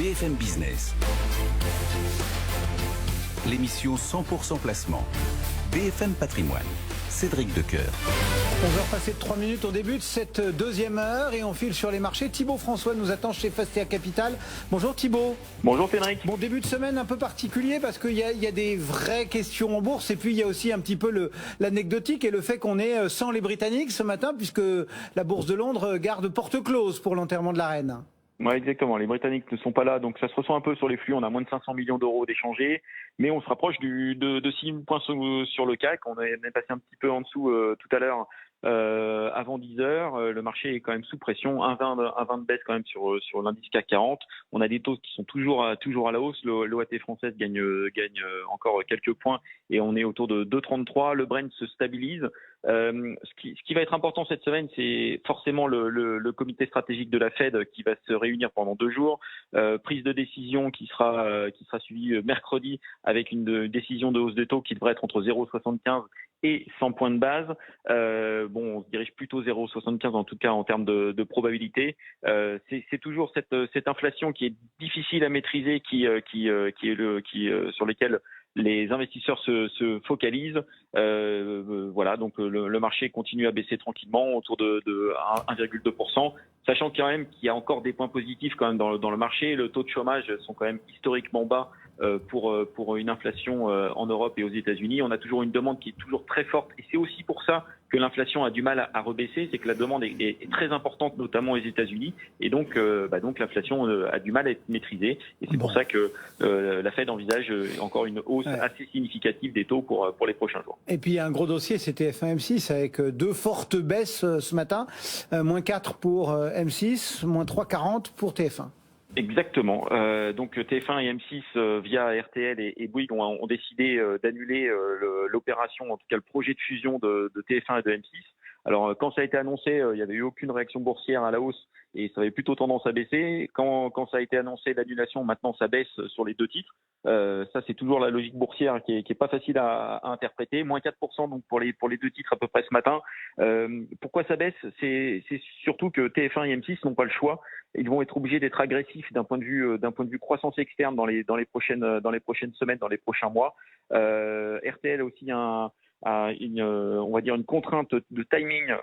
BFM Business. L'émission 100% placement. BFM Patrimoine. Cédric Decoeur. 11h passées de 3 minutes au début de cette deuxième heure et on file sur les marchés. Thibaut François nous attend chez Fastea Capital. Bonjour Thibaut. Bonjour Cédric. Bon, début de semaine un peu particulier parce qu'il y a des vraies questions en bourse et puis il y a aussi un petit peu l'anecdotique et le fait qu'on est sans les Britanniques ce matin puisque la bourse de Londres garde porte close pour l'enterrement de la reine. Ouais, exactement. Les Britanniques ne sont pas là, donc ça se ressent un peu sur les flux. On a moins de 500 millions d'euros d'échangés, mais on se rapproche de 6 points sur le CAC. On est passé un petit peu en dessous tout à l'heure. Avant 10 heures, le marché est quand même sous pression, 1,20 de baisse quand même sur l'indice CAC 40. On a des taux qui sont toujours à la hausse. L'OAT française gagne encore quelques points et on est autour de 2,33. Le Brent se stabilise. Ce qui va être important cette semaine, c'est forcément le comité stratégique de la Fed qui va se réunir pendant 2 jours. Prise de décision qui sera suivie mercredi avec une décision de hausse de taux qui devrait être entre 0,75 et 100 points de base. On se dirige plutôt 0,75 en tout cas en termes de probabilité. C'est toujours cette inflation qui est difficile à maîtriser, sur lesquelles les investisseurs se focalisent. Donc le marché continue à baisser tranquillement autour de 1,2%, sachant quand même qu'il y a encore des points positifs quand même dans le marché. Le taux de chômage sont quand même historiquement bas pour une inflation en Europe et aux États-Unis. On a toujours une demande qui est toujours très forte et c'est aussi pour ça que l'inflation a du mal à rebaisser, c'est que la demande est très importante, notamment aux États-Unis, et donc l'inflation a du mal à être maîtrisée. Et c'est pour ça que la Fed envisage encore une hausse assez significative des taux pour les prochains jours. Et puis il y a un gros dossier, c'était TF1 M6 avec 2 fortes baisses ce matin, moins 4 pour M6, moins 3,40 pour TF1. Exactement. Donc TF1 et M6 via RTL et Bouygues ont décidé d'annuler l'opération, en tout cas le projet de fusion de TF1 et de M6. Alors quand ça a été annoncé, il n'y avait eu aucune réaction boursière à la hausse et ça avait plutôt tendance à baisser. Quand ça a été annoncé l'annulation, maintenant ça baisse sur les 2 titres. Ça c'est toujours la logique boursière qui est pas facile à interpréter. Moins 4% donc pour les 2 titres à peu près ce matin. Pourquoi ça baisse ? C'est surtout que TF1 et M6 n'ont pas le choix. Ils vont être obligés d'être agressifs d'un point de vue croissance externe dans les prochaines semaines, dans les prochains mois. RTL a aussi une contrainte de timing,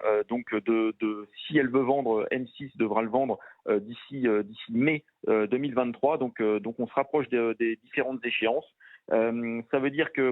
si elle veut vendre, M6 devra le vendre d'ici mai 2023. Donc on se rapproche des différentes échéances. Ça veut dire que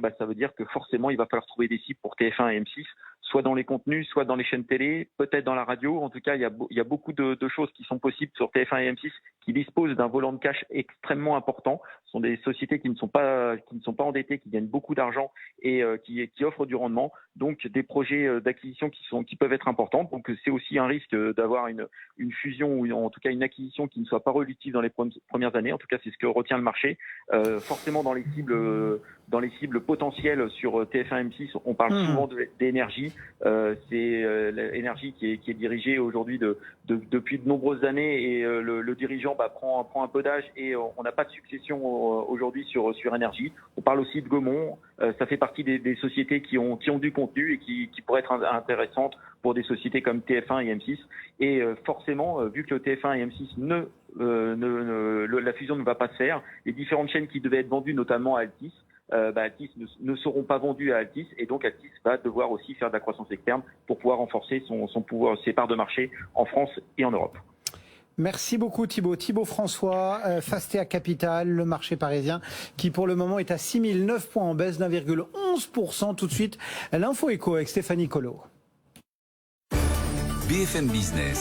forcément il va falloir trouver des cibles pour TF1 et M6, soit dans les contenus, soit dans les chaînes télé, peut-être dans la radio. En tout cas, il y a beaucoup de choses qui sont possibles sur TF1 et M6 qui disposent d'un volant de cash extrêmement important. Ce sont des sociétés qui ne sont pas endettées, qui gagnent beaucoup d'argent et qui offrent du rendement. Donc des projets d'acquisition qui peuvent être importants. Donc c'est aussi un risque d'avoir une fusion ou en tout cas une acquisition qui ne soit pas relutive dans les premières années. En tout cas, c'est ce que retient le marché. Forcément dans les cibles potentielles sur TF1 M6, on parle souvent d'énergie. C'est l'énergie qui est dirigée aujourd'hui depuis de nombreuses années et le dirigeant prend un peu d'âge et on n'a pas de succession aujourd'hui sur énergie. On parle aussi de Gaumont. Ça fait partie des sociétés qui ont du contenu et qui pourraient être intéressantes pour des sociétés comme TF1 et M6. Et forcément, vu que le TF1 et M6 la fusion ne va pas se faire, les différentes chaînes qui devaient être vendues, notamment à Altice, Altice ne seront pas vendus à Altice et donc Altice va devoir aussi faire de la croissance externe pour pouvoir renforcer son pouvoir, ses parts de marché en France et en Europe. Merci beaucoup Thibaut. Thibaut François, Fastea Capital, le marché parisien qui pour le moment est à 6009 points en baisse d'1,11%. Tout de suite, l'info éco avec Stéphanie Collot. BFM Business.